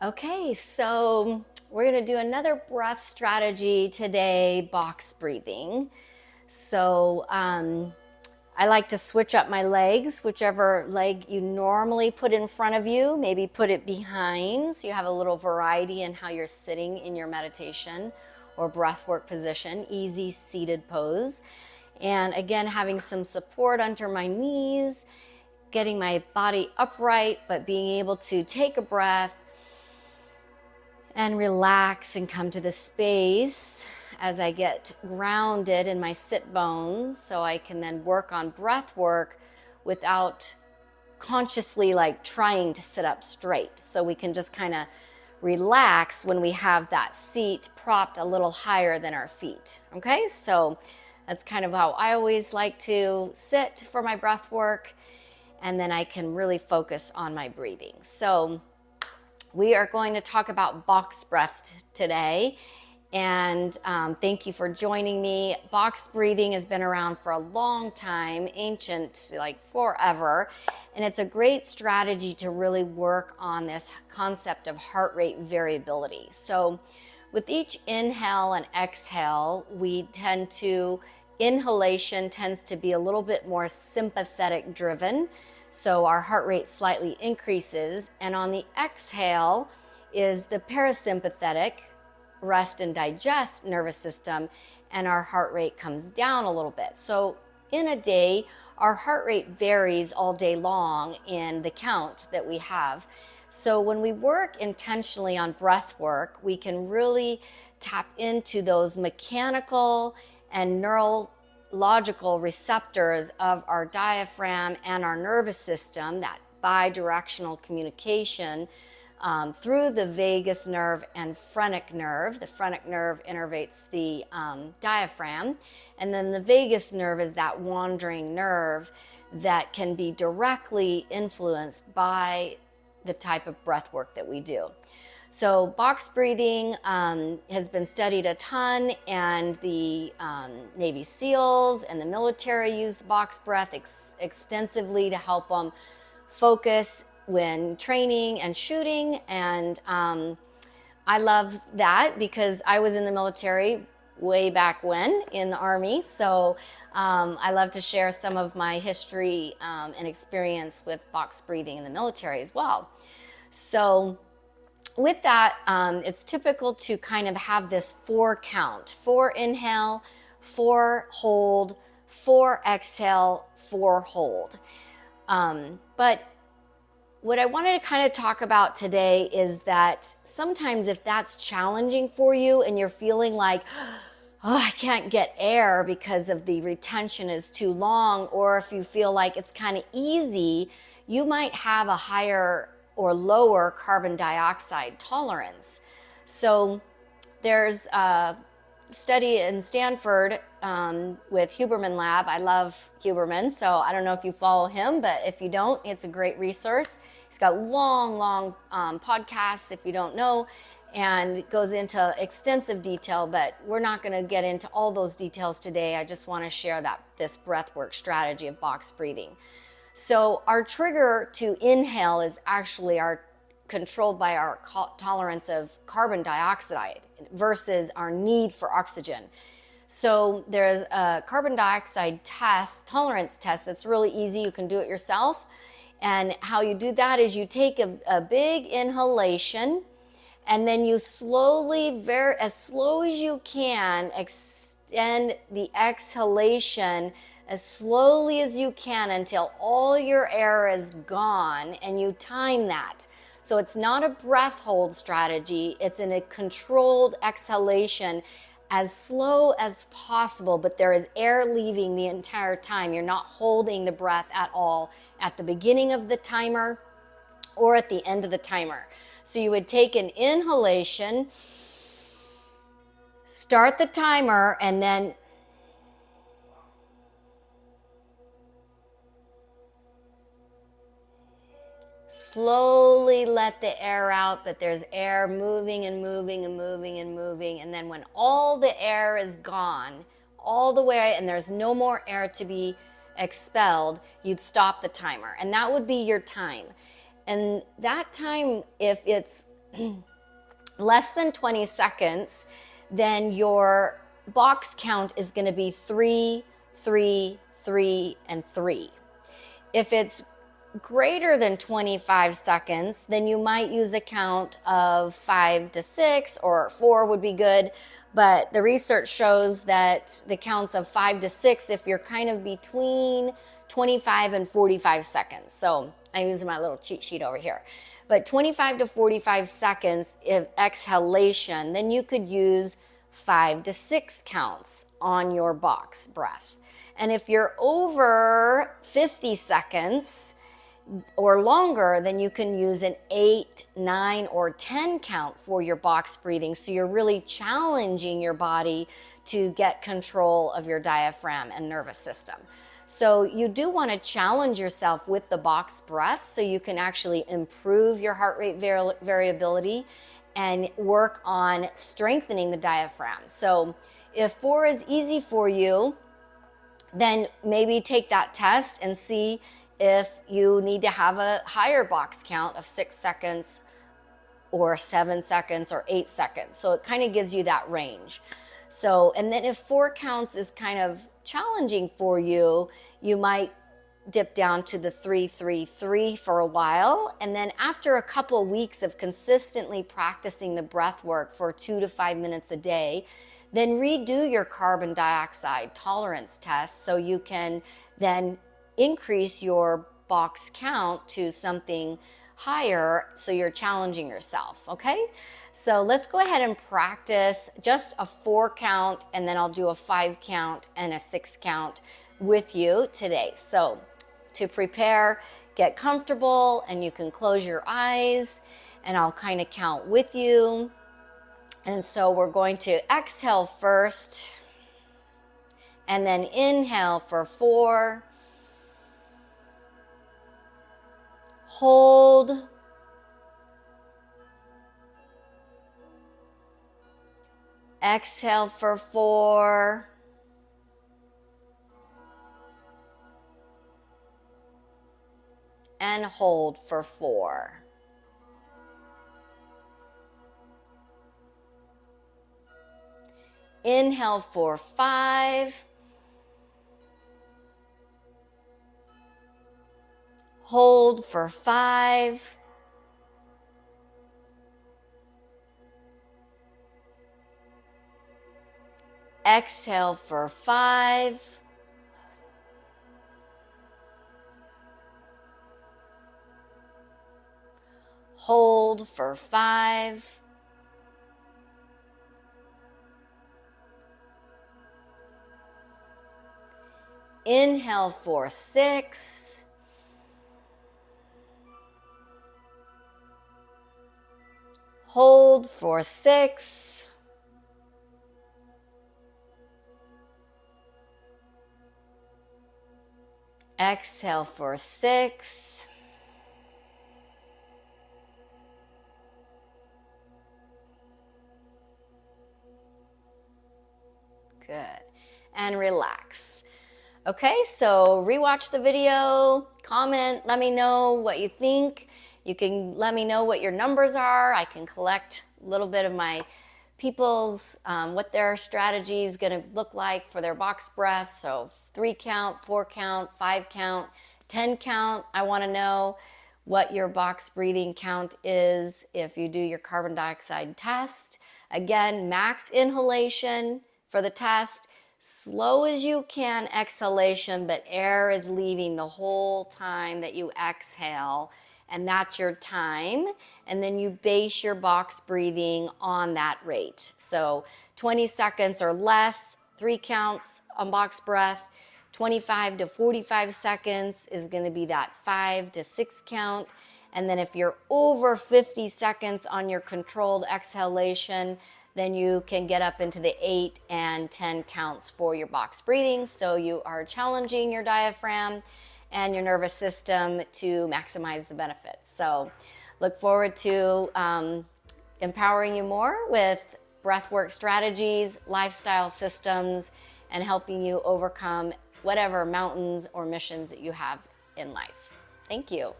Okay, so we're going to do another breath strategy today, box breathing. So I like to switch up my legs, whichever leg you normally put in front of you, maybe put it behind so you have a little variety in how you're sitting in your meditation or breath work position, easy seated pose. And again, having some support under my knees, getting my body upright, but being able to take a breath and relax and come to the space as I get grounded in my sit bones so I can then work on breath work without consciously like trying to sit up straight. So we can just kind of relax when we have that seat propped a little higher than our feet. Okay, so that's kind of how I always like to sit for my breath work, and then I can really focus on my breathing. So we are going to talk about box breath today, and thank you for joining me. Box breathing has been around for a long time, ancient, like forever, and it's a great strategy to really work on this concept of heart rate variability. So with each inhale and exhale, inhalation tends to be a little bit more sympathetic driven. So our heart rate slightly increases, and on the exhale is the parasympathetic rest and digest nervous system, and our heart rate comes down a little bit. So in a day, our heart rate varies all day long in the count that we have. So when we work intentionally on breath work, we can really tap into those mechanical and neurological receptors of our diaphragm and our nervous system, that bidirectional communication through the vagus nerve and phrenic nerve. The phrenic nerve innervates the diaphragm, and then the vagus nerve is that wandering nerve that can be directly influenced by the type of breath work that we do. So box breathing has been studied a ton, and the Navy SEALs and the military use the box breath extensively to help them focus when training and shooting. And I love that because I was in the military way back when in the Army. So I love to share some of my history and experience with box breathing in the military as well. So with that, it's typical to kind of have this 4 count: 4 inhale, 4 hold, 4 exhale, 4 hold. But what I wanted to kind of talk about today is that sometimes if that's challenging for you and you're feeling like, oh, I can't get air because of the retention is too long, or if you feel like it's kind of easy, you might have a higher or lower carbon dioxide tolerance. So there's a study in Stanford with Huberman Lab. I love Huberman, so I don't know if you follow him, but if you don't, it's a great resource. He's got long podcasts, if you don't know, and it goes into extensive detail, but we're not going to get into all those details today. I just want to share this breathwork strategy of box breathing. So our trigger to inhale is actually controlled by our tolerance of carbon dioxide versus our need for oxygen. So there's a carbon dioxide tolerance test that's really easy. You can do it yourself. And how you do that is you take a big inhalation, and then you slowly, as slow as you can, extend the exhalation as slowly as you can until all your air is gone, and you time that. So it's not a breath hold strategy, it's in a controlled exhalation as slow as possible, but there is air leaving the entire time. You're not holding the breath at all at the beginning of the timer or at the end of the timer. So you would take an inhalation, start the timer, and then slowly let the air out, but there's air moving and moving and moving and moving. And then when all the air is gone, all the way, and there's no more air to be expelled, you'd stop the timer. And that would be your time. And that time, if it's less than 20 seconds, then your box count is going to be 3, 3, 3, and 3. If it's greater than 25 seconds, then you might use a count of 5 to 6, or 4 would be good. But the research shows that the counts of 5 to 6, if you're kind of between 25 and 45 seconds. So I'm using my little cheat sheet over here. But 25 to 45 seconds of exhalation, then you could use 5 to 6 counts on your box breath. And if you're over 50 seconds or longer, then you can use an 8, 9, or 10 count for your box breathing. So you're really challenging your body to get control of your diaphragm and nervous system. So you do want to challenge yourself with the box breath so you can actually improve your heart rate variability and work on strengthening the diaphragm. So if 4 is easy for you, then maybe take that test and see if you need to have a higher box count of 6 seconds or 7 seconds or 8 seconds. So it kind of gives you that range. So, and then if 4 counts is kind of challenging for you, you might dip down to the 3, 3, 3 for a while. And then after a couple weeks of consistently practicing the breath work for 2 to 5 minutes a day, then redo your carbon dioxide tolerance test so you can then increase your box count to something higher so you're challenging yourself, okay? So let's go ahead and practice just a 4 count, and then I'll do a 5 count and a 6 count with you today. So to prepare, get comfortable, and you can close your eyes and I'll kind of count with you. And so we're going to exhale first and then inhale for 4. Hold. Exhale for 4. And hold for 4. Inhale for 5. Hold for 5. Exhale for 5. Hold for 5. Inhale for 6. Hold for 6. Exhale for 6. Good. And relax. Okay, so rewatch the video, comment, let me know what you think. You can let me know what your numbers are. I can collect a little bit of my people's, what their strategy is going to look like for their box breaths. So 3 count, 4 count, 5 count, 10 count. I want to know what your box breathing count is if you do your carbon dioxide test. Again, max inhalation for the test. Slow as you can exhalation, but air is leaving the whole time that you exhale, and that's your time. And then you base your box breathing on that rate. So 20 seconds or less, 3 counts on box breath. 25 to 45 seconds is going to be that 5 to 6 count. And then if you're over 50 seconds on your controlled exhalation, then you can get up into the 8 and 10 counts for your box breathing. So you are challenging your diaphragm and your nervous system to maximize the benefits. So look forward to empowering you more with breathwork strategies, lifestyle systems, and helping you overcome whatever mountains or missions that you have in life. Thank you.